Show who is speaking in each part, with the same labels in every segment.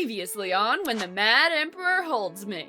Speaker 1: Previously on When the Mad Emperor Holds Me.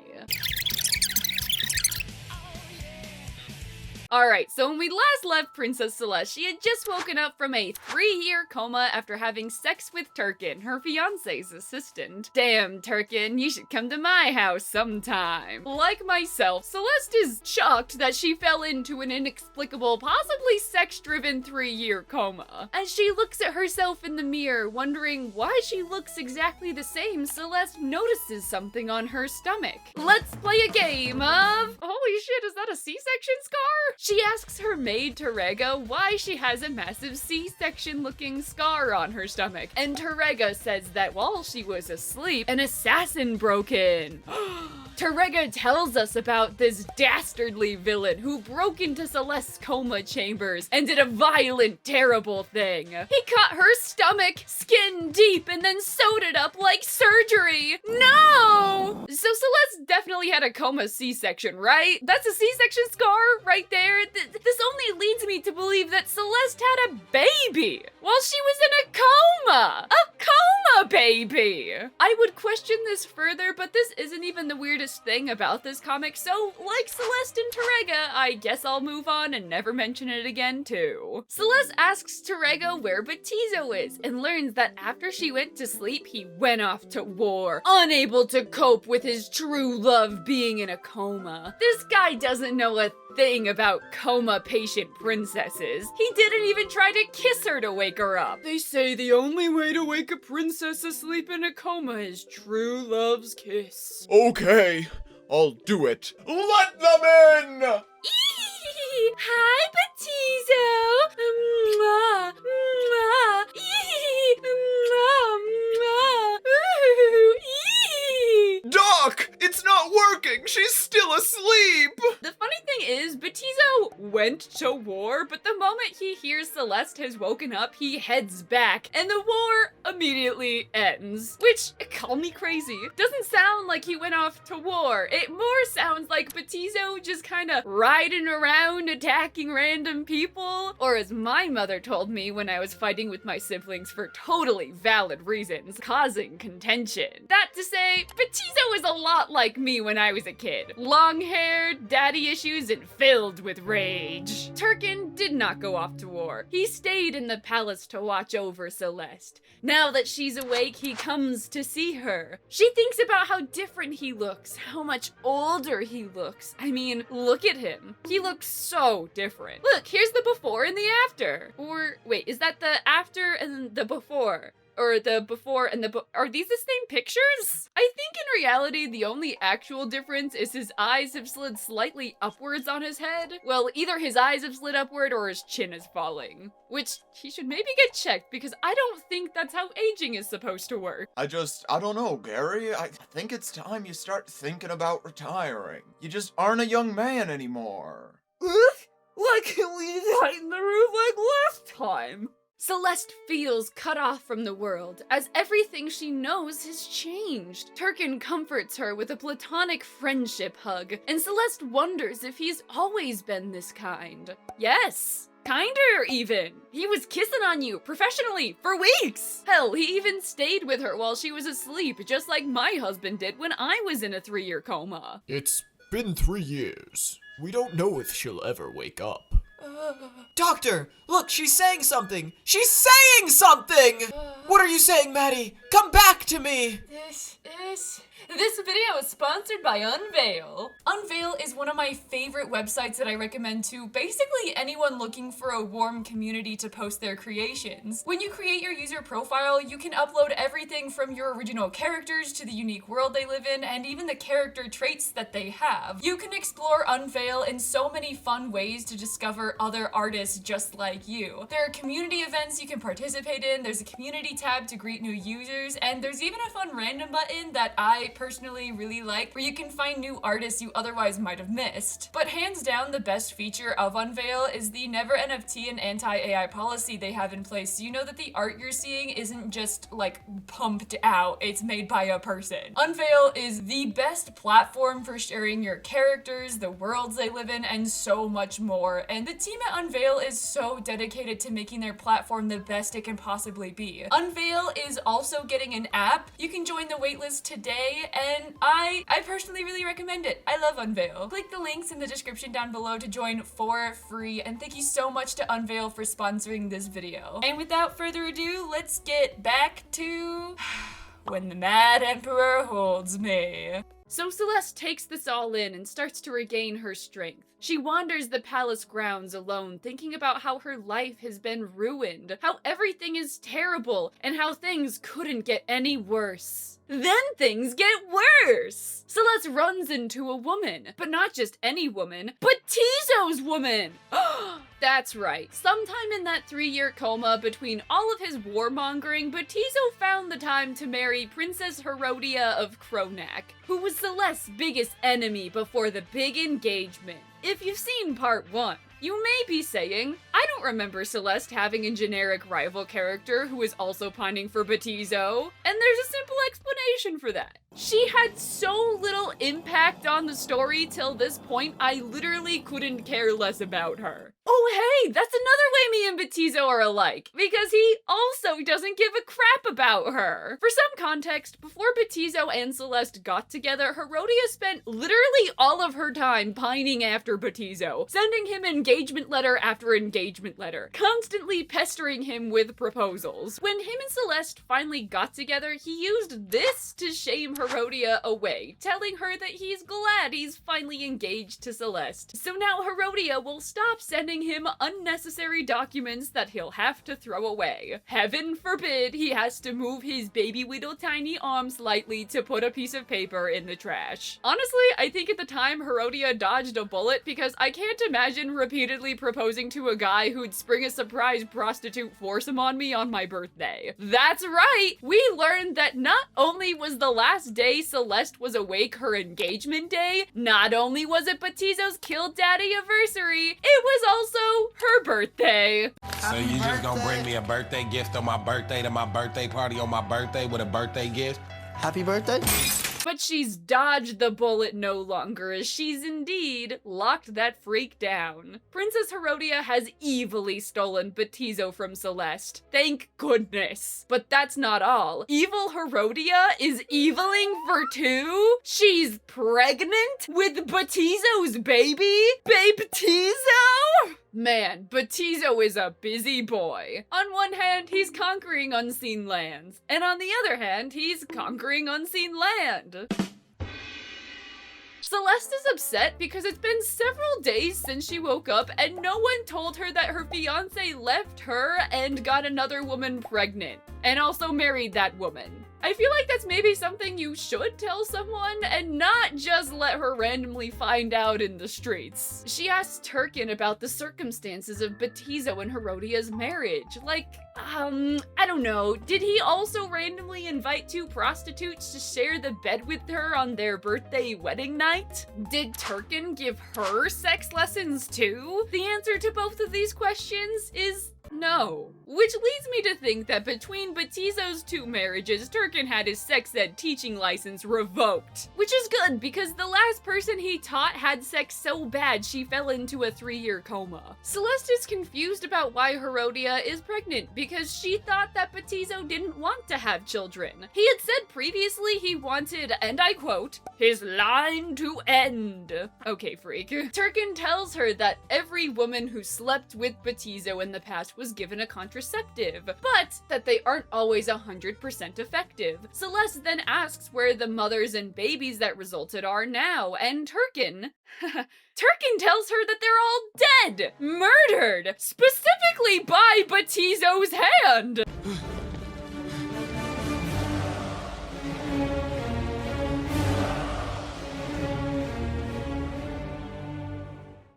Speaker 1: Alright, so when we last left Princess Celeste, she had just woken up from a 3-year coma after having sex with Turkin, her fiance's assistant. Damn, Turkin, you should come to my house sometime. Like myself, Celeste is shocked that she fell into an inexplicable, possibly sex-driven 3-year coma. As she looks at herself in the mirror, wondering why she looks exactly the same, Celeste notices something on her stomach. Let's play a game of... Holy shit, is that a C-section scar? She asks her maid Terega why she has a massive C-section looking scar on her stomach, and Terega says that while she was asleep, an assassin broke in. Terega tells us about this dastardly villain who broke into Celeste's coma chambers and did a violent, terrible thing. He cut her stomach skin deep and then sewed it up like surgery. No! So Celeste definitely had a coma C-section, right? That's a C-section scar right there. This only leads me to believe that Celeste had a baby while she was in a coma. A coma baby! I would question this further, but this isn't even the weirdest thing about this comic, so like Celeste and Terega, I guess I'll move on and never mention it again too. Celeste asks Terega where Pt2 is and learns that after she went to sleep, he went off to war, unable to cope with his true love being in a coma. This guy doesn't know a thing about coma patient princesses. He didn't even try to kiss her to wake her up. They say the only way to wake a princess asleep in a coma is true love's kiss.
Speaker 2: Okay, I'll do it. Let them in!
Speaker 1: Hi, Pt2! Mwah, mwah, mwah, mwah. Ooh,
Speaker 2: Doc! It's not working! She's still asleep!
Speaker 1: The funny thing is, Pt2 went to war, but the moment he hears Celeste has woken up, he heads back, and the war immediately ends. Which, call me crazy, doesn't sound like he went off to war. It more sounds like Pt2 just kinda riding around attacking random people, or as my mother told me when I was fighting with my siblings for totally valid reasons, causing contention. That to say, Pt2 is a lot like me when I was a kid. Long hair, daddy issues, and filled with rage. Turkin did not go off to war. He stayed in the palace to watch over Celeste. Now that she's awake, he comes to see her. She thinks about how different he looks, how much older he looks. I mean, look at him. He looks so different. Look, here's the before and the after. Or, wait, is that the after and the before? Or the before and the are these the same pictures? I think in reality, the only actual difference is his eyes have slid slightly upwards on his head. Well, either his eyes have slid upward or his chin is falling. Which, he should maybe get checked because I don't think that's how aging is supposed to work.
Speaker 2: I don't know, Gary. I think it's time you start thinking about retiring. You just aren't a young man anymore.
Speaker 1: Why can't we tighten the roof like last time? Celeste feels cut off from the world, as everything she knows has changed. Turkin comforts her with a platonic friendship hug, and Celeste wonders if he's always been this kind. Yes! Kinder, even! He was kissing on you, professionally, for weeks! Hell, he even stayed with her while she was asleep, just like my husband did when I was in a 3-year coma.
Speaker 3: It's been 3 years. We don't know if she'll ever wake up.
Speaker 4: Doctor, look, she's saying something! She's saying something! What are you saying, Maddie? Come back to me!
Speaker 1: This video is sponsored by Unvale. Unvale is one of my favorite websites that I recommend to basically anyone looking for a warm community to post their creations. When you create your user profile, you can upload everything from your original characters to the unique world they live in, and even the character traits that they have. You can explore Unvale in so many fun ways to discover other artists just like you. There are community events you can participate in, there's a community tab to greet new users, and there's even a fun random button that I personally really like where you can find new artists you otherwise might have missed. But hands down, the best feature of Unvale is the never NFT and anti-AI policy they have in place, so you know that the art you're seeing isn't just like pumped out, it's made by a person. Unvale is the best platform for sharing your characters, the worlds they live in, and so much more, and the
Speaker 5: team at Unvale is so dedicated to making their platform the best it can possibly be. Unvale is also getting an app. You can join the waitlist today, and I personally really recommend it. I love Unvale. Click the links in the description down below to join for free, and thank you so much to Unvale for sponsoring this video. And without further ado, let's get back to When the Mad Emperor Holds Me.
Speaker 1: So Celeste takes this all in and starts to regain her strength. She wanders the palace grounds alone, thinking about how her life has been ruined, how everything is terrible, and how things couldn't get any worse. Then things get worse! Celeste runs into a woman, but not just any woman, Pt2's woman! That's right. Sometime in that 3-year coma between all of his warmongering, Pt2 found the time to marry Princess Herodia of Kronak, who was Celeste's biggest enemy before the big engagement. If you've seen part 1, you may be saying, I don't remember Celeste having a generic rival character who is also pining for Pt2, and there's a simple explanation for that. She had so little impact on the story till this point, I literally couldn't care less about her. Oh hey, that's another way me and Pt2 are alike, because he also doesn't give a crap about her. For some context, before Pt2 and Celeste got together, Herodia spent literally all of her time pining after Pt2, sending him engagement letter after engagement letter, constantly pestering him with proposals. When him and Celeste finally got together, he used this to shame Herodia away, telling her that he's glad he's finally engaged to Celeste. So now Herodia will stop sending him unnecessary documents that he'll have to throw away. Heaven forbid he has to move his baby little tiny arm slightly to put a piece of paper in the trash. Honestly, I think at the time Herodia dodged a bullet because I can't imagine repeatedly proposing to a guy who'd spring a surprise prostitute foursome on me on my birthday. That's right! We learned that not only was the last day Celeste was awake her engagement day, not only was it Pt2's kill daddy anniversary, it was also her birthday.
Speaker 6: So you just gonna bring me a birthday gift on my birthday to my birthday party on my birthday with a birthday gift?
Speaker 7: Happy birthday?
Speaker 1: But she's dodged the bullet no longer, as she's indeed locked that freak down. Princess Herodia has evilly stolen Pt2 from Celeste. Thank goodness. But that's not all. Evil Herodia is eviling for 2? She's pregnant with Pt2's baby? Pt2? Man, Pt2 is a busy boy. On one hand, he's conquering unseen lands, and on the other hand, he's conquering unseen land. Celeste is upset because it's been several days since she woke up and no one told her that her fiancé left her and got another woman pregnant, and also married that woman. I feel like that's maybe something you should tell someone and not just let her randomly find out in the streets. She asks Turkin about the circumstances of Pt2 and Herodia's marriage. Like, I don't know, did he also randomly invite 2 prostitutes to share the bed with her on their birthday wedding night? Did Turkin give her sex lessons too? The answer to both of these questions is no. Which leads me to think that between Pt2's 2 marriages, Turkin had his sex ed teaching license revoked. Which is good, because the last person he taught had sex so bad she fell into a 3-year coma. Celeste is confused about why Herodia is pregnant, because she thought that Pt2 didn't want to have children. He had said previously he wanted, and I quote, his line to end. Okay, freak. Turkin tells her that every woman who slept with Pt2 in the past was given a contraceptive, but that they aren't always 100% effective. Celeste then asks where the mothers and babies that resulted are now, and Turkin tells her that they're all dead, murdered, specifically by Pt2's hand.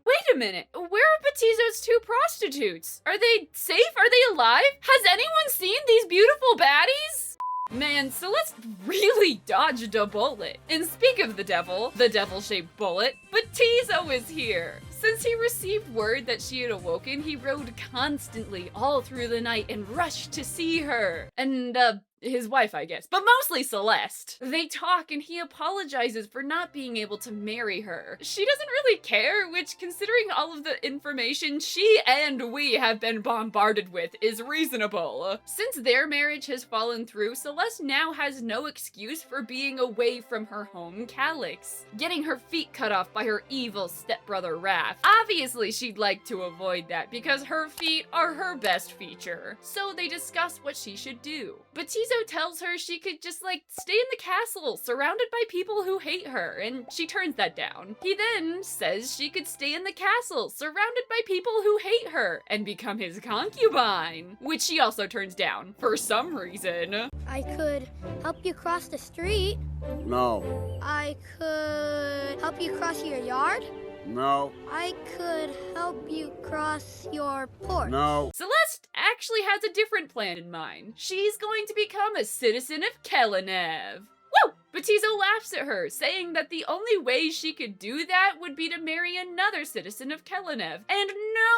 Speaker 1: Wait a minute, where are Pt2's 2 prostitutes? Are they safe? Are they alive? Has anyone seen these beautiful baddies? Man, Celeste really dodged a bullet. And speak of the devil-shaped bullet, Pt2 is here. Since he received word that she had awoken, he rode constantly all through the night and rushed to see her. And, his wife, I guess, but mostly Celeste. They talk and he apologizes for not being able to marry her. She doesn't really care, which, considering all of the information she and we have been bombarded with, is reasonable. Since their marriage has fallen through, Celeste now has no excuse for being away from her home Calyx, getting her feet cut off by her evil stepbrother Raph. Obviously, she'd like to avoid that because her feet are her best feature. So they discuss what she should do. Baptizo tells her she could just stay in the castle, surrounded by people who hate her, and she turns that down. He then says she could stay in the castle, surrounded by people who hate her, and become his concubine, which she also turns down for some reason.
Speaker 7: I could help you cross the street.
Speaker 8: No.
Speaker 7: I could help you cross your yard.
Speaker 8: No.
Speaker 7: I could help you cross your porch.
Speaker 8: No.
Speaker 1: Celeste actually has a different plan in mind. She's going to become a citizen of Kelenev. Woo! Baptizo laughs at her, saying that the only way she could do that would be to marry another citizen of Kelenev. And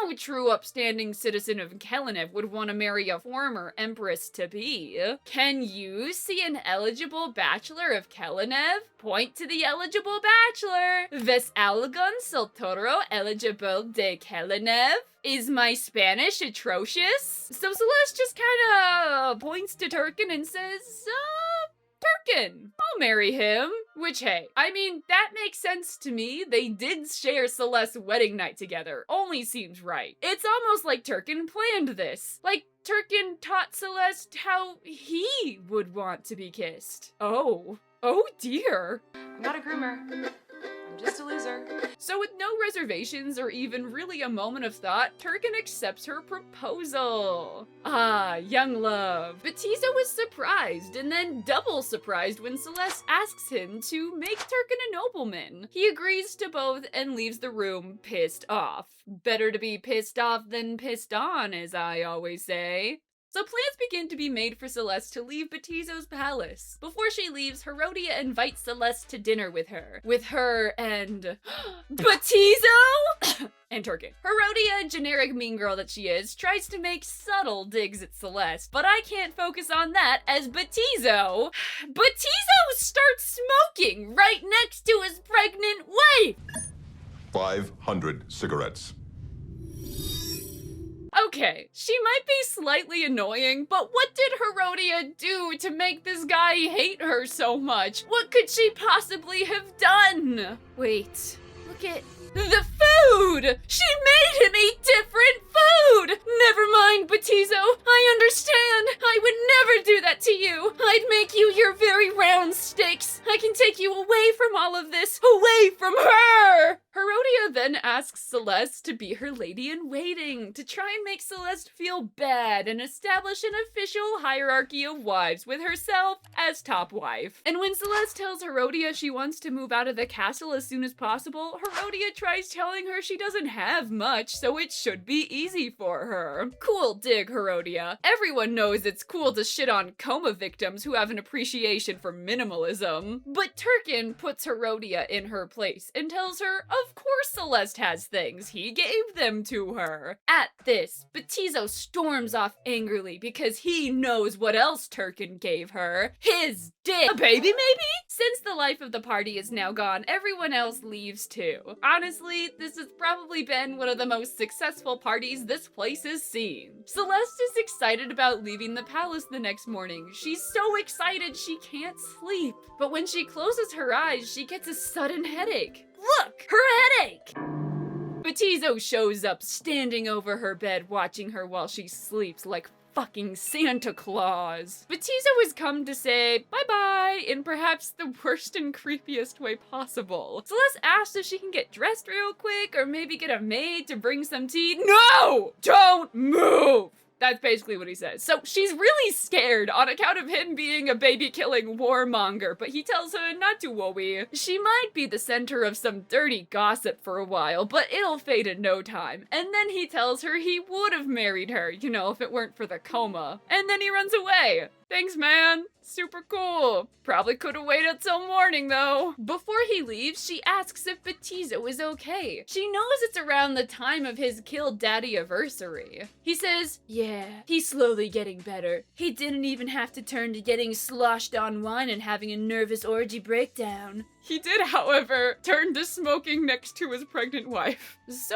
Speaker 1: no true upstanding citizen of Kelenev would want to marry a former empress-to-be. Can you see an eligible bachelor of Kelenev? Point to the eligible bachelor. Ves algon soltero eligible de Kelenev? Is my Spanish atrocious? So Celeste just kinda points to Turkin and says, Turkin, I'll marry him. Which, hey, I mean, that makes sense to me. They did share Celeste's wedding night together. Only seems right. It's almost like Turkin planned this. Like, Turkin taught Celeste how he would want to be kissed. Oh dear.
Speaker 5: I'm not a groomer. I'm just a loser.
Speaker 1: So with no reservations or even really a moment of thought, Turkin accepts her proposal. Ah, young love. Baptizo was surprised and then double surprised when Celeste asks him to make Turkin a nobleman. He agrees to both and leaves the room pissed off. Better to be pissed off than pissed on, as I always say. So plans begin to be made for Celeste to leave Baptizo's palace. Before she leaves, Herodia invites Celeste to dinner with her and Baptizo and Turkin. Herodia, generic mean girl that she is, tries to make subtle digs at Celeste, but I can't focus on that as Baptizo starts smoking right next to his pregnant wife.
Speaker 9: 500 cigarettes.
Speaker 1: Okay, she might be slightly annoying, but what did Herodia do to make this guy hate her so much? What could she possibly have done? Wait, look at the food! She made him eat different food! Never mind, Baptizo, I understand. I would never do that to you. I'd make you your very round steaks. I can take you away from all of this, away from her! Herodia then asks Celeste to be her lady-in-waiting, to try and make Celeste feel bad and establish an official hierarchy of wives with herself as top wife. And when Celeste tells Herodia she wants to move out of the castle as soon as possible, Herodia tries telling her she doesn't have much, so it should be easy for her. Cool dig, Herodia. Everyone knows it's cool to shit on coma victims who have an appreciation for minimalism. But Turkin puts Herodia in her place and tells her, of course Celeste has things. He gave them to her. At this, Baptizo storms off angrily because he knows what else Turkin gave her. His dick. A baby, maybe? Since the life of the party is now gone, everyone else leaves too. Honestly, this has probably been one of the most successful parties this place has seen. Celeste is excited about leaving the palace the next morning. She's so excited she can't sleep. But when she closes her eyes, she gets a sudden headache. Look! Her headache! Baptizo shows up, standing over her bed, watching her while she sleeps like fucking Santa Claus. Baptizo has come to say bye-bye in perhaps the worst and creepiest way possible. Celeste asks if she can get dressed real quick or maybe get a maid to bring some tea. No! Don't move! That's basically what he says. So she's really scared on account of him being a baby-killing warmonger, but he tells her not to worry. She might be the center of some dirty gossip for a while, but it'll fade in no time. And then he tells her he would have married her, you know, if it weren't for the coma. And then he runs away. Thanks, man. Super cool. Probably could have waited till morning, though. Before he leaves, she asks if Pt2 is okay. She knows it's around the time of his killed daddy-iversary. He says, yeah, he's slowly getting better. He didn't even have to turn to getting sloshed on wine and having a nervous orgy breakdown. He did, however, turn to smoking next to his pregnant wife. So...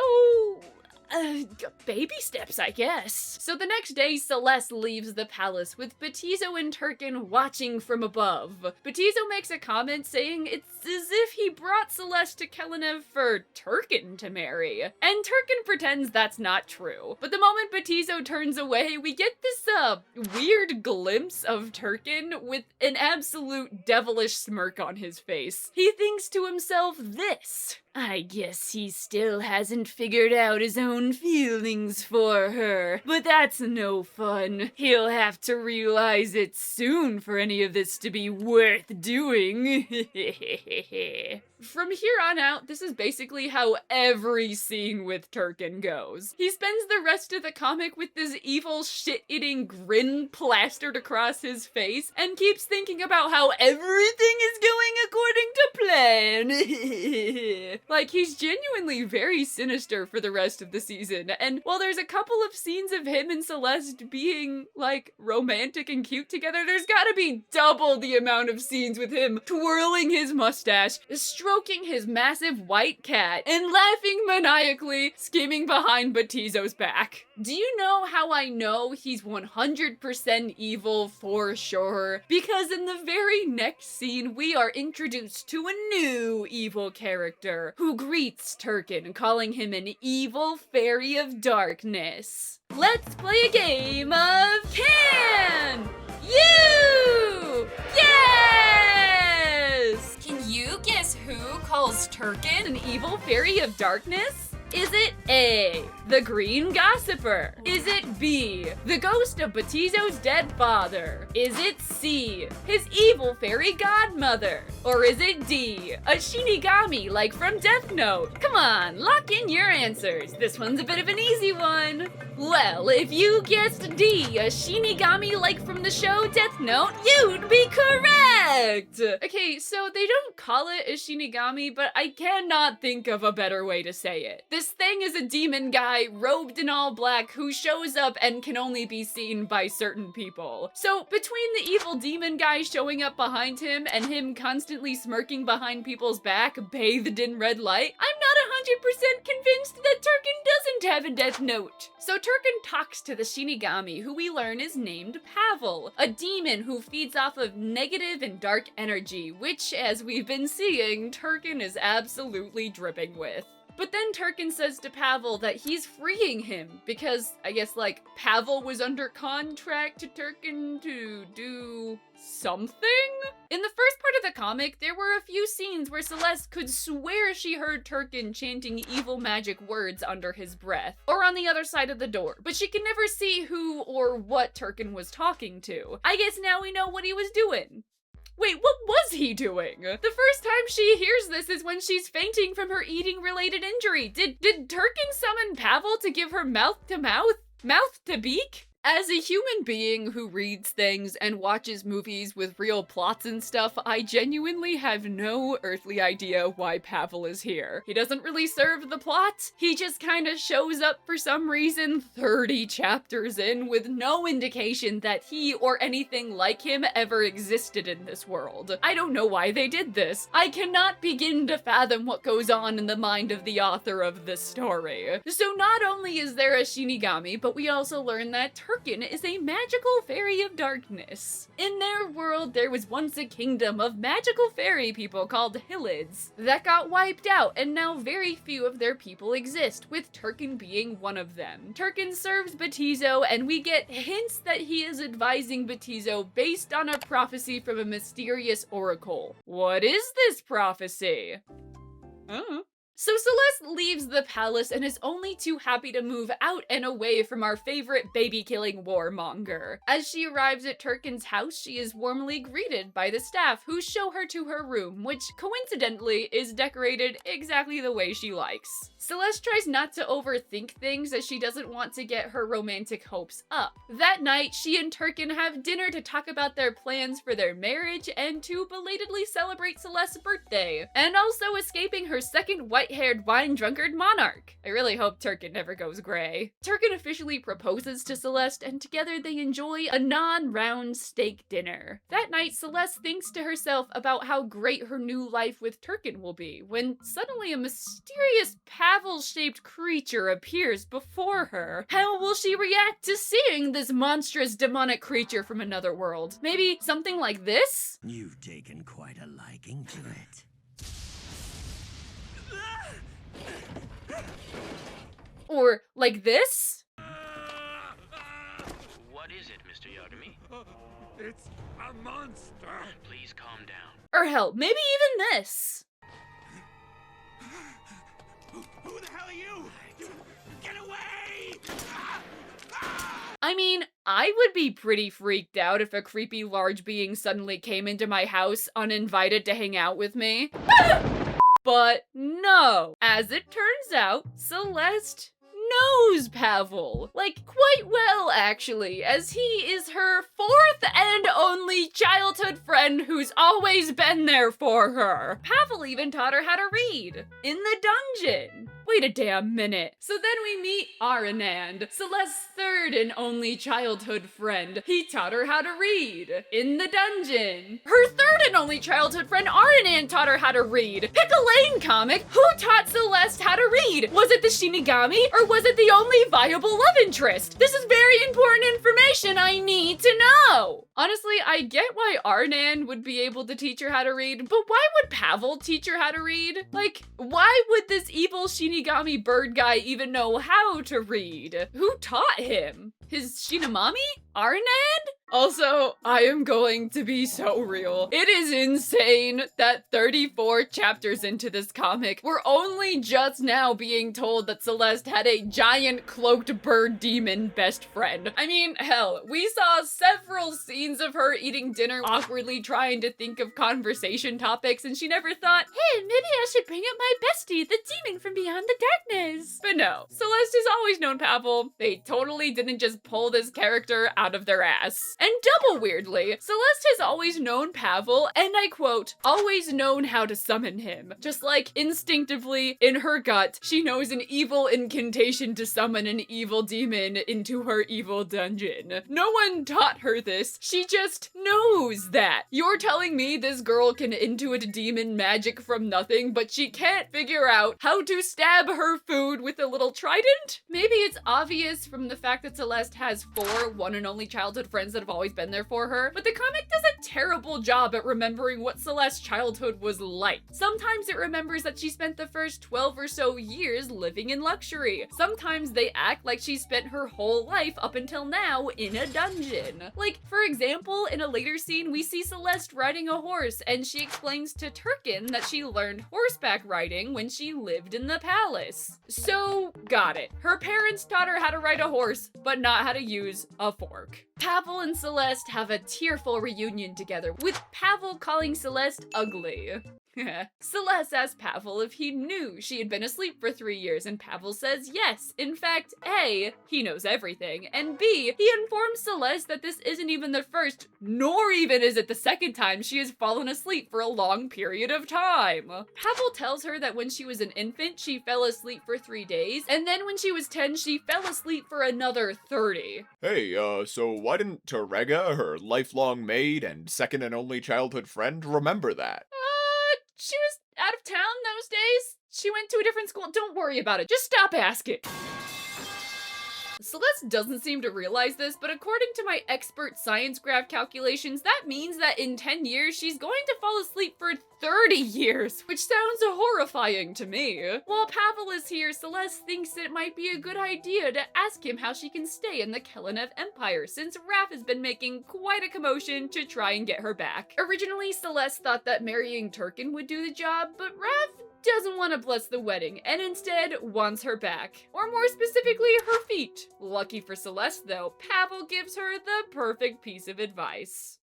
Speaker 1: baby steps, I guess. So the next day, Celeste leaves the palace with Pt2 and Turkin watching from above. Pt2 makes a comment saying it's as if he brought Celeste to Kelenev for Turkin to marry. And Turkin pretends that's not true. But the moment Pt2 turns away, we get this, weird glimpse of Turkin with an absolute devilish smirk on his face. He thinks to himself this: I guess he still hasn't figured out his own feelings for her, but that's no fun. He'll have to realize it soon for any of this to be worth doing. From here on out, this is basically how every scene with Turkin goes. He spends the rest of the comic with this evil shit-eating grin plastered across his face and keeps thinking about how everything is going according to plan. Like, he's genuinely very sinister for the rest of the season, and while there's a couple of scenes of him and Celeste being, like, romantic and cute together, there's gotta be double the amount of scenes with him twirling his mustache, stroking his massive white cat, and laughing maniacally, scheming behind Pt2's back. Do you know how I know he's 100% evil for sure? Because in the very next scene, we are introduced to a new evil character who greets Turkin, calling him an evil fairy of darkness. Let's play a game of Can You Guess?
Speaker 5: Can you guess who calls Turkin
Speaker 1: An evil fairy of darkness? Is it A, the Green Gossiper? Is it B, the ghost of Pt2's dead father? Is it C, his evil fairy godmother? Or is it D, a Shinigami like from Death Note? Come on, lock in your answers. This one's a bit of an easy one. Well, if you guessed D, a Shinigami like from the show Death Note, you'd be correct! Okay, so they don't call it a Shinigami, but I cannot think of a better way to say it. This thing is a demon guy robed in all black who shows up and can only be seen by certain people. So between the evil demon guy showing up behind him and him constantly smirking behind people's back, bathed in red light, I'm not 100% convinced that Turkin doesn't have a Death Note. So Turkin talks to the Shinigami, who we learn is named Pavel, a demon who feeds off of negative and dark energy, which, as we've been seeing, Turkin is absolutely dripping with. But then Turkin says to Pavel that he's freeing him because, I guess, like, Pavel was under contract to Turkin to do something? In the first part of the comic, there were a few scenes where Celeste could swear she heard Turkin chanting evil magic words under his breath, or on the other side of the door, but she could never see who or what Turkin was talking to. I guess now we know what he was doing. Wait, what was he doing? The first time she hears this is when she's fainting from her eating-related injury. Did Turkin summon Pavel to give her mouth to mouth? Mouth to beak? As a human being who reads things and watches movies with real plots and stuff, I genuinely have no earthly idea why Pavel is here. He doesn't really serve the plot. He just kind of shows up for some reason 30 chapters in with no indication that he or anything like him ever existed in this world. I don't know why they did this. I cannot begin to fathom what goes on in the mind of the author of this story. So not only is there a Shinigami, but we also learn that Turkin is a magical fairy of darkness. In their world, there was once a kingdom of magical fairy people called Hylids that got wiped out, and now very few of their people exist, with Turkin being one of them. Turkin serves Pt2, and we get hints that he is advising Pt2 based on a prophecy from a mysterious oracle. What is this prophecy? So Celeste leaves the palace and is only too happy to move out and away from our favorite baby-killing warmonger. As she arrives at Turkin's house, she is warmly greeted by the staff who show her to her room, which coincidentally is decorated exactly the way she likes. Celeste tries not to overthink things as she doesn't want to get her romantic hopes up. That night, she and Turkin have dinner to talk about their plans for their marriage and to belatedly celebrate Celeste's birthday, and also escaping her second white-haired wine-drunkard monarch. I really hope Turkin never goes gray. Turkin officially proposes to Celeste, and together they enjoy a non-round steak dinner. That night, Celeste thinks to herself about how great her new life with Turkin will be, when suddenly a mysterious Pavel-shaped creature appears before her. How will she react to seeing this monstrous demonic creature from another world? Maybe something like this?
Speaker 10: You've taken quite a liking to it.
Speaker 1: Or like this?
Speaker 11: What is it, Mr. Yagami?
Speaker 8: It's a monster.
Speaker 11: Please calm down.
Speaker 1: Or hell, maybe even this.
Speaker 10: Who the hell are you? Get away!
Speaker 1: I mean, I would be pretty freaked out if a creepy large being suddenly came into my house uninvited to hang out with me. But no. As it turns out, Celeste knows Pavel. Like, quite well, actually, as he is her fourth and only childhood friend who's always been there for her. Pavel even taught her how to read. In the dungeon. Wait a damn minute. So then we meet Arinand, Celeste's third and only childhood friend. He taught her how to read. In the dungeon. Her third and only childhood friend, Arinand, taught her how to read. Pick a lane, comic. Who taught Celeste how to read? Was it the Shinigami, or was it the only viable love interest? This is very important information I need to know. Honestly, I get why Arinand would be able to teach her how to read, but why would Pavel teach her how to read? Like, why would this evil Shinigami bird guy even know how to read? Who taught him? His Shinamami? Arinand? Also, I am going to be so real. It is insane that 34 chapters into this comic, we're only just now being told that Celeste had a giant cloaked bird demon best friend. I mean, hell, we saw several scenes of her eating dinner awkwardly trying to think of conversation topics, and she never thought, hey, maybe I should bring up my bestie, the demon from beyond the darkness. But no, Celeste has always known Pavel. They totally didn't just pull this character out of their ass. And double weirdly, Celeste has always known Pavel, and I quote, always known how to summon him. Just like instinctively, in her gut, she knows an evil incantation to summon an evil demon into her evil dungeon. No one taught her this, she just knows that. You're telling me this girl can intuit demon magic from nothing, but she can't figure out how to stab her food with a little trident? Maybe it's obvious from the fact that Celeste has 4 one and only childhood friends that have always been there for her, but the comic does a terrible job at remembering what Celeste's childhood was like. Sometimes it remembers that she spent the first 12 or so years living in luxury. Sometimes they act like she spent her whole life up until now in a dungeon. Like, for example, in a later scene, we see Celeste riding a horse, and she explains to Turkin that she learned horseback riding when she lived in the palace. So, got it. Her parents taught her how to ride a horse, but not how to use a fork. Pavel and Celeste have a tearful reunion together, with Pavel calling Celeste ugly. Celeste asks Pavel if he knew she had been asleep for 3 years, and Pavel says yes. In fact, A, he knows everything, and B, he informs Celeste that this isn't even the first, nor even is it the second time she has fallen asleep for a long period of time. Pavel tells her that when she was an infant, she fell asleep for 3 days, and then when she was 10, she fell asleep for another 30.
Speaker 2: Hey, so why didn't Terega, her lifelong maid and second and only childhood friend, remember that?
Speaker 1: She was out of town those days. She went to a different school. Don't worry about it. Just stop asking. Celeste doesn't seem to realize this, but according to my expert science graph calculations, that means that in 10 years, she's going to fall asleep for 30 years, which sounds horrifying to me. While Pavel is here, Celeste thinks it might be a good idea to ask him how she can stay in the Kelenev Empire, since Raph has been making quite a commotion to try and get her back. Originally, Celeste thought that marrying Turkin would do the job, but Raph doesn't want to bless the wedding, and instead wants her back. Or more specifically, her feet. Lucky for Celeste though, Pavel gives her the perfect piece of advice.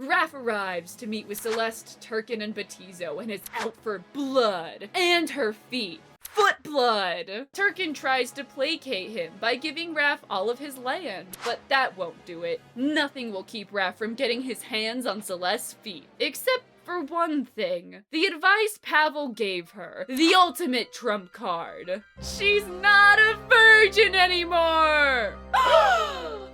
Speaker 1: Raph arrives to meet with Celeste, Turkin, and Pt2 and is out for blood. And her feet. Foot blood! Turkin tries to placate him by giving Raph all of his land, but that won't do it. Nothing will keep Raph from getting his hands on Celeste's feet, except for one thing. The advice Pavel gave her. The ultimate trump card. She's not a virgin anymore!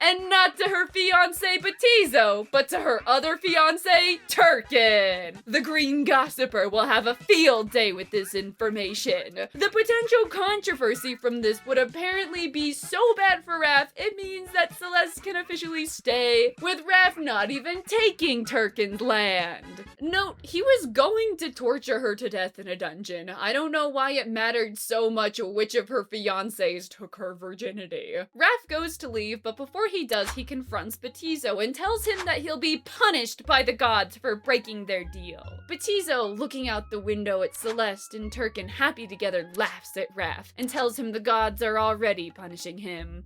Speaker 1: And not to her fiancé Pt2, but to her other fiancé, Turkin. The green gossiper will have a field day with this information. The potential controversy from this would apparently be so bad for Raph, it means that Celeste can officially stay, with Raph not even taking Turkin's land. Note, he was going to torture her to death in a dungeon. I don't know why it mattered so much which of her fiancés took her virginity. Raph goes to leave, but before he does, he confronts Pt2 and tells him that he'll be punished by the gods for breaking their deal. Pt2, looking out the window at Celeste and Turkin happy together, laughs at Raph and tells him the gods are already punishing him.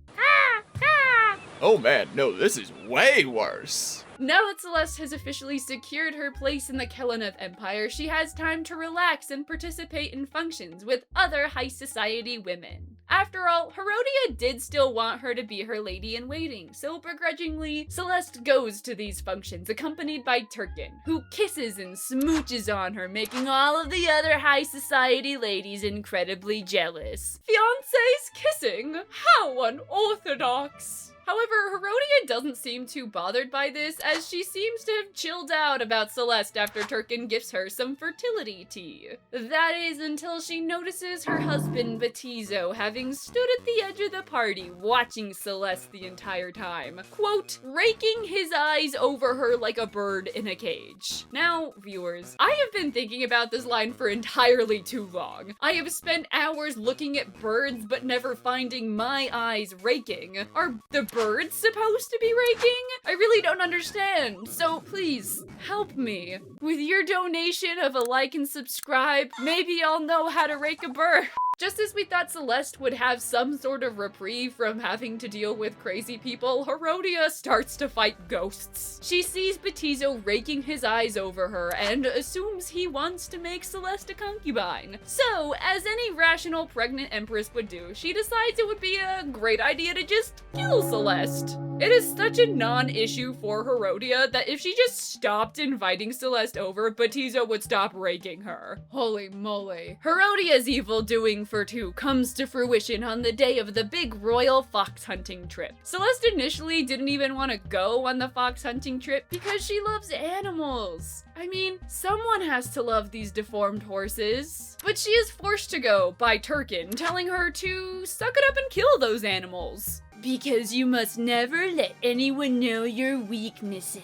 Speaker 2: Oh man, no, this is way worse.
Speaker 1: Now that Celeste has officially secured her place in the Kelenev Empire, she has time to relax and participate in functions with other high society women. After all, Herodias did still want her to be her lady-in-waiting, so begrudgingly, Celeste goes to these functions accompanied by Turkin, who kisses and smooches on her, making all of the other high society ladies incredibly jealous. Fiancés kissing? How unorthodox! However, Herodias doesn't seem too bothered by this, as she seems to have chilled out about Celeste after Turkin gives her some fertility tea. That is until she notices her husband Pt2 having stood at the edge of the party watching Celeste the entire time, quote, raking his eyes over her like a bird in a cage. Now, viewers, I have been thinking about this line for entirely too long. I have spent hours looking at birds but never finding my eyes raking. Are the birds supposed to be raking? I really don't understand, so please, help me. With your donation of a like and subscribe, maybe I'll know how to rake a bird. Just as we thought Celeste would have some sort of reprieve from having to deal with crazy people, Herodias starts to fight ghosts. She sees Pt2 raking his eyes over her and assumes he wants to make Celeste a concubine. So, as any rational pregnant empress would do, she decides it would be a great idea to just kill Celeste. It is such a non-issue for Herodias that if she just stopped inviting Celeste over, Pt2 would stop raking her. Holy moly. Herodias' evil doing for two comes to fruition on the day of the big royal fox hunting trip. Celeste initially didn't even want to go on the fox hunting trip because she loves animals. I mean, someone has to love these deformed horses. But she is forced to go by Turkin, telling her to suck it up and kill those animals. Because you must never let anyone know your weaknesses.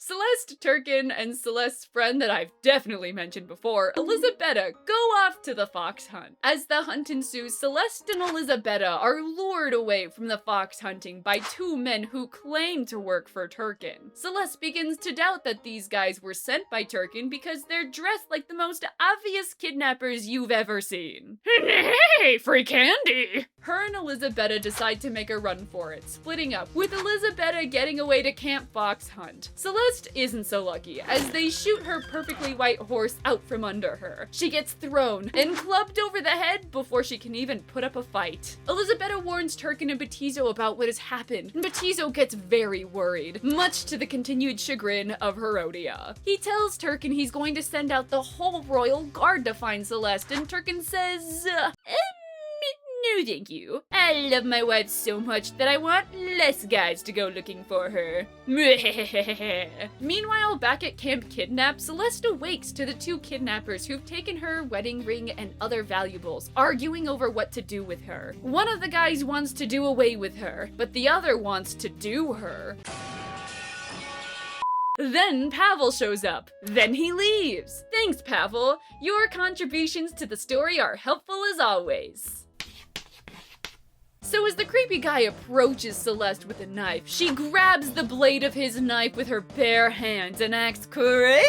Speaker 1: Celeste, Turkin, and Celeste's friend that I've definitely mentioned before, Elizabetta, go off to the fox hunt. As the hunt ensues, Celeste and Elizabetta are lured away from the fox hunting by two men who claim to work for Turkin. Celeste begins to doubt that these guys were sent by Turkin because they're dressed like the most obvious kidnappers you've ever seen. Hey, free candy! Her and Elizabetta decide to make a run for it, splitting up, with Elizabetta getting away to Camp Fox Hunt. Celeste isn't so lucky, as they shoot her perfectly white horse out from under her. She gets thrown and clubbed over the head before she can even put up a fight. Elizabetta warns Turkin and Pt2 about what has happened, and Pt2 gets very worried, much to the continued chagrin of Herodias. He tells Turkin he's going to send out the whole royal guard to find Celeste, and Turkin says, no thank you. I love my wife so much that I want less guys to go looking for her. Meanwhile, back at Camp Kidnap, Celeste awakes to the two kidnappers who've taken her wedding ring and other valuables, arguing over what to do with her. One of the guys wants to do away with her, but the other wants to do her. Then Pavel shows up. Then he leaves. Thanks, Pavel. Your contributions to the story are helpful as always. So as the creepy guy approaches Celeste with a knife, she grabs the blade of his knife with her bare hands and acts crazy,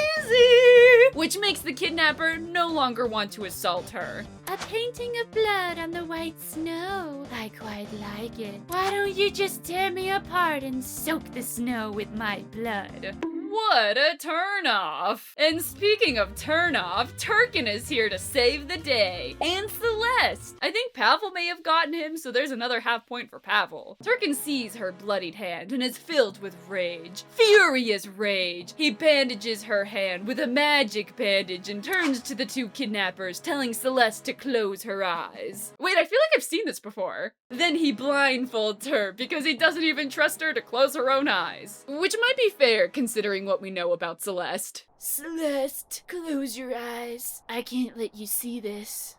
Speaker 1: which makes the kidnapper no longer want to assault her.
Speaker 7: A painting of blood on the white snow. I quite like it. Why don't you just tear me apart and soak the snow with my blood?
Speaker 1: What a turnoff! And speaking of turnoff, Turkin is here to save the day. And Celeste! I think Pavel may have gotten him, so there's another half point for Pavel. Turkin sees her bloodied hand and is filled with rage. Furious rage! He bandages her hand with a magic bandage and turns to the two kidnappers, telling Celeste to close her eyes. Wait, I feel like I've seen this before. Then he blindfolds her because he doesn't even trust her to close her own eyes. Which might be fair considering what we know about Celeste.
Speaker 7: Celeste, close your eyes. I can't let you see this.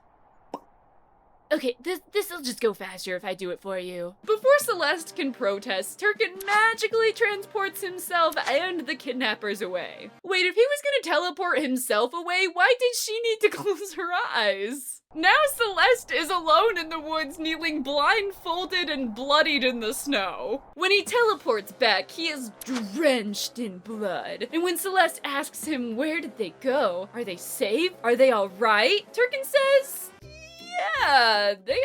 Speaker 7: Okay, this'll just go faster if I do it for you.
Speaker 1: Before Celeste can protest, Turkin magically transports himself and the kidnappers away. Wait, if he was gonna teleport himself away, why did she need to close her eyes? Now Celeste is alone in the woods, kneeling blindfolded and bloodied in the snow. When he teleports back, he is drenched in blood. And when Celeste asks him where did they go, are they safe? Are they alright? Turkin says, yeah, they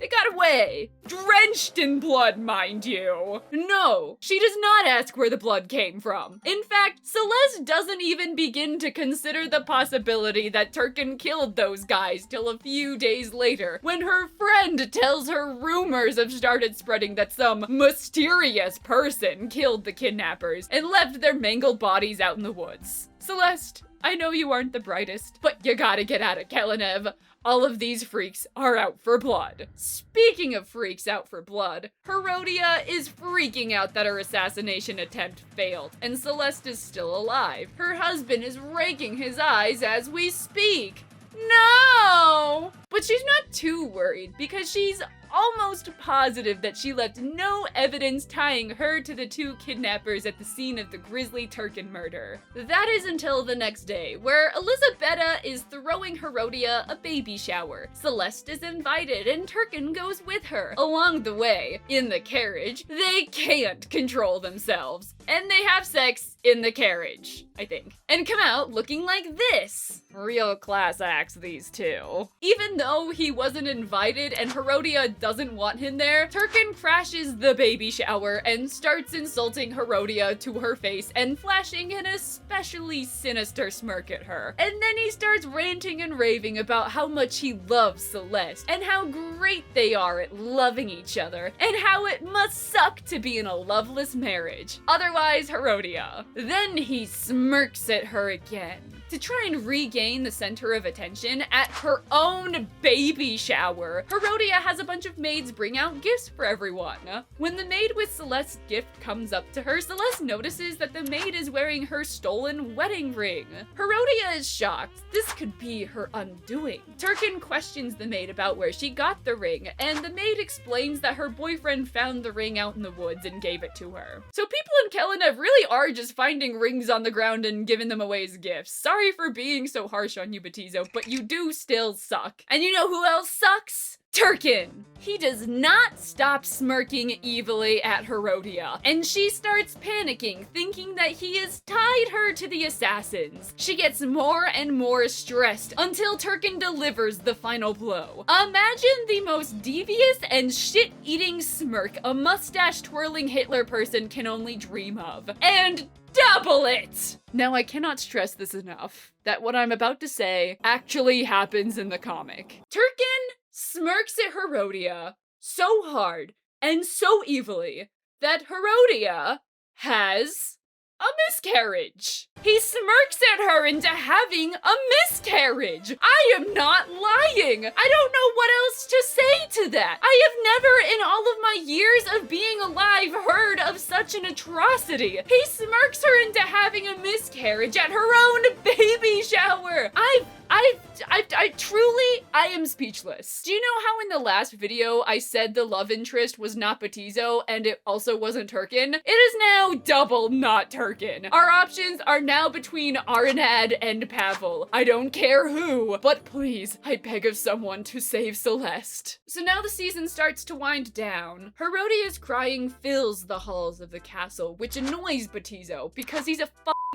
Speaker 1: got away. Drenched in blood, mind you. No, she does not ask where the blood came from. In fact, Celeste doesn't even begin to consider the possibility that Turkin killed those guys till a few days later, when her friend tells her rumors have started spreading that some mysterious person killed the kidnappers and left their mangled bodies out in the woods. Celeste, I know you aren't the brightest, but you gotta get out of Kelenev. All of these freaks are out for blood. Speaking of freaks out for blood, Herodia is freaking out that her assassination attempt failed, and Celeste is still alive. Her husband is raking his eyes as we speak. No! But she's not too worried because she's almost positive that she left no evidence tying her to the two kidnappers at the scene of the grisly Turkin murder. That is until the next day, where Elizabetta is throwing Herodia a baby shower. Celeste is invited and Turkin goes with her. Along the way, in the carriage, they can't control themselves, and they have sex in the carriage, I think, and come out looking like this. Real class acts, these two. Even though he wasn't invited and Herodia doesn't want him there, Turkin crashes the baby shower and starts insulting Herodia to her face and flashing an especially sinister smirk at her. And then he starts ranting and raving about how much he loves Celeste and how great they are at loving each other and how it must suck to be in a loveless marriage. Otherwise, Herodia. Then he smirks at her again to try and regain the center of attention at her own baby shower. Herodia has a bunch of maids bring out gifts for everyone. When the maid with Celeste's gift comes up to her, Celeste notices that the maid is wearing her stolen wedding ring. Herodia is shocked. This could be her undoing. Turkin questions the maid about where she got the ring, and the maid explains that her boyfriend found the ring out in the woods and gave it to her. So people in Kelenev really are just finding rings on the ground and giving them away as gifts. Sorry for being so harsh on you, Pt2, but you do still suck. And you know who else sucks? Turkin! He does not stop smirking evilly at Herodia, and she starts panicking, thinking that he has tied her to the assassins. She gets more and more stressed until Turkin delivers the final blow. Imagine the most devious and shit-eating smirk a mustache-twirling Hitler person can only dream of. And double it! Now, I cannot stress this enough, that what I'm about to say actually happens in the comic. Turkin smirks at Herodia so hard and so evilly that Herodia has a miscarriage. He smirks at her into having a miscarriage. I am not lying. I don't know what else to say to that. I have never in all of my years of being alive heard of such an atrocity. He smirks her into having a miscarriage at her own baby shower. I've I truly, I am speechless. Do you know how in the last video I said the love interest was not Pt2 and it also wasn't Turkin? It is now double not Turkin. Our options are now between Aranad and Pavel. I don't care who, but please, I beg of someone to save Celeste. So now the season starts to wind down. Herodia's crying fills the halls of the castle, which annoys Pt2 because he's a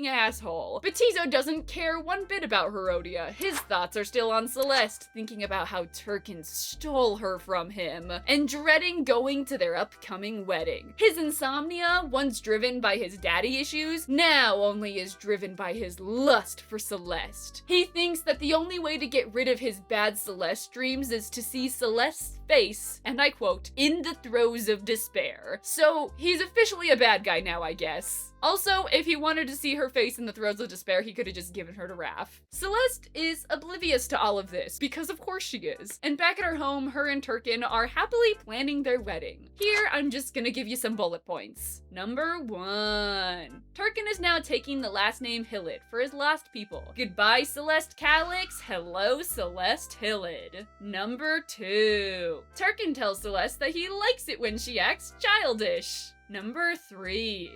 Speaker 1: asshole. Pt2 doesn't care one bit about Herodia. His thoughts are still on Celeste, thinking about how Turkin stole her from him, and dreading going to their upcoming wedding. His insomnia, once driven by his daddy issues, now only is driven by his lust for Celeste. He thinks that the only way to get rid of his bad Celeste dreams is to see Celeste's face, and I quote, in the throes of despair. So he's officially a bad guy now, I guess. Also, if he wanted to see her face in the throes of despair, he could have just given her to Raph. Celeste is oblivious to all of this, because of course she is. And back at her home, her and Turkin are happily planning their wedding. Here, I'm just gonna give you some bullet points. Number 1. Turkin is now taking the last name Hillid for his lost people. Goodbye, Celeste Calix. Hello, Celeste Hillid. Number 2. Turkin tells Celeste that he likes it when she acts childish. Number 3.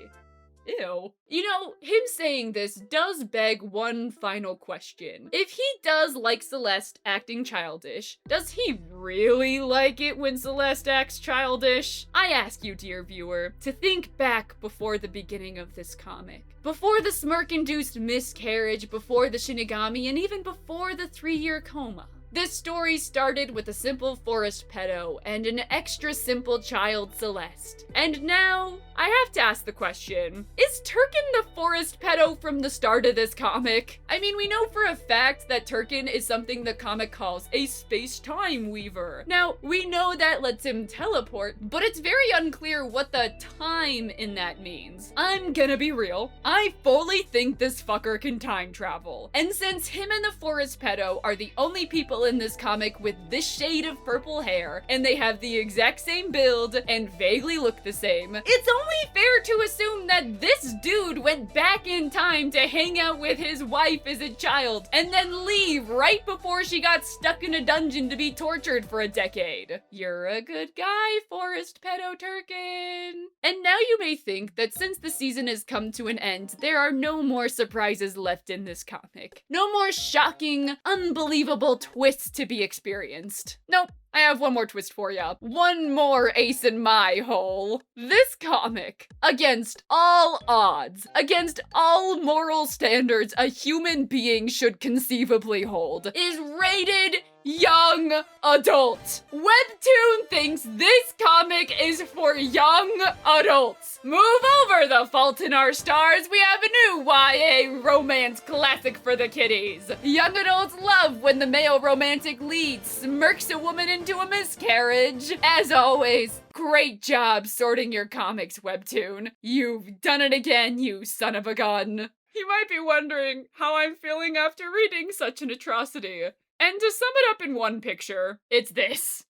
Speaker 1: Ew. You know, him saying this does beg one final question. If he does like Celeste acting childish, does he really like it when Celeste acts childish? I ask you, dear viewer, to think back before the beginning of this comic. Before the smirk-induced miscarriage, before the Shinigami, and even before the 3-year coma. This story started with a simple forest pedo and an extra simple child, Celeste. And now, I have to ask the question, is Turkin the forest pedo from the start of this comic? I mean, we know for a fact that Turkin is something the comic calls a space-time weaver. Now, we know that lets him teleport, but it's very unclear what the time in that means. I'm gonna be real, I fully think this fucker can time travel. And since him and the forest pedo are the only people in this comic with this shade of purple hair, and they have the exact same build and vaguely look the same, it's only fair to assume that this dude went back in time to hang out with his wife as a child and then leave right before she got stuck in a dungeon to be tortured for a decade. You're a good guy, forest pedo Turkin. And now you may think that since the season has come to an end, there are no more surprises left in this comic. No more shocking, unbelievable twists to be experienced. Nope. I have one more twist for ya. One more ace in my hole. This comic, against all odds, against all moral standards a human being should conceivably hold, is rated young adult. Webtoon thinks this comic is for young adults. Move over, The Fault in Our Stars. We have a new YA romance classic for the kiddies. Young adults love when the male romantic lead smirks a woman into a miscarriage. As always, great job sorting your comics, Webtoon. You've done it again, you son of a gun. You might be wondering how I'm feeling after reading such an atrocity. And to sum it up in one picture, it's this.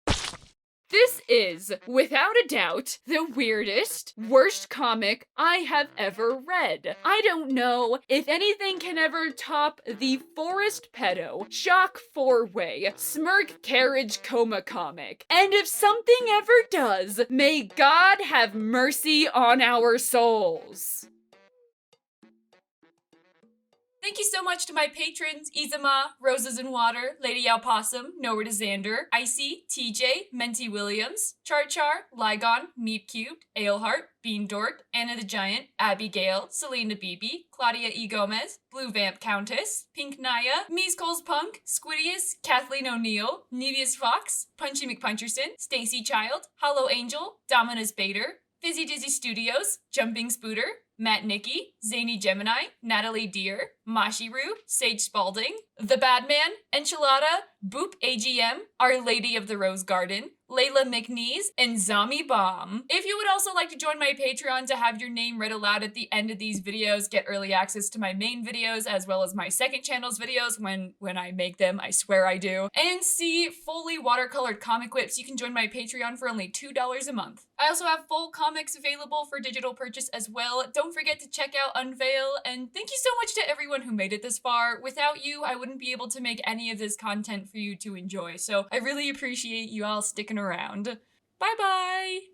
Speaker 1: This is, without a doubt, the weirdest, worst comic I have ever read. I don't know if anything can ever top the Forest Pedo Shock 4-Way Smirk Carriage Coma comic. And if something ever does, may God have mercy on our souls.
Speaker 5: Thank you so much to my patrons, Izama, Roses and Water, Lady Alpossum, Nowhere to Xander, Icy, TJ, Menti Williams, Char, Ligon, Meep Cubed, Aleheart, Bean Dork, Anna the Giant, Abby Gale, Selena Beebe, Claudia E. Gomez, Blue Vamp Countess, Pink Naya, Mies Coles Punk, Squidius, Kathleen O'Neill, Nevius Fox, Punchy McPuncherson, Stacy Child, Hollow Angel, Dominus Bader, Fizzy Dizzy Studios, Jumping Spooter, Matt Nicky, Zany Gemini, Natalie Deer, Mashiru, Sage Spalding, The Badman, Enchilada, Boop AGM, Our Lady of the Rose Garden, Layla McNeese, and Zombie Bomb. If you would also like to join my Patreon to have your name read aloud at the end of these videos, get early access to my main videos as well as my second channel's videos when I make them, I swear I do, and see fully watercolored comic whips, you can join my Patreon for only $2 a month. I also have full comics available for digital purchase as well. Don't forget to check out Unvale, and thank you so much to everyone who made it this far. Without you, I wouldn't be able to make any of this content for you to enjoy, so I really appreciate you all sticking around. Bye bye!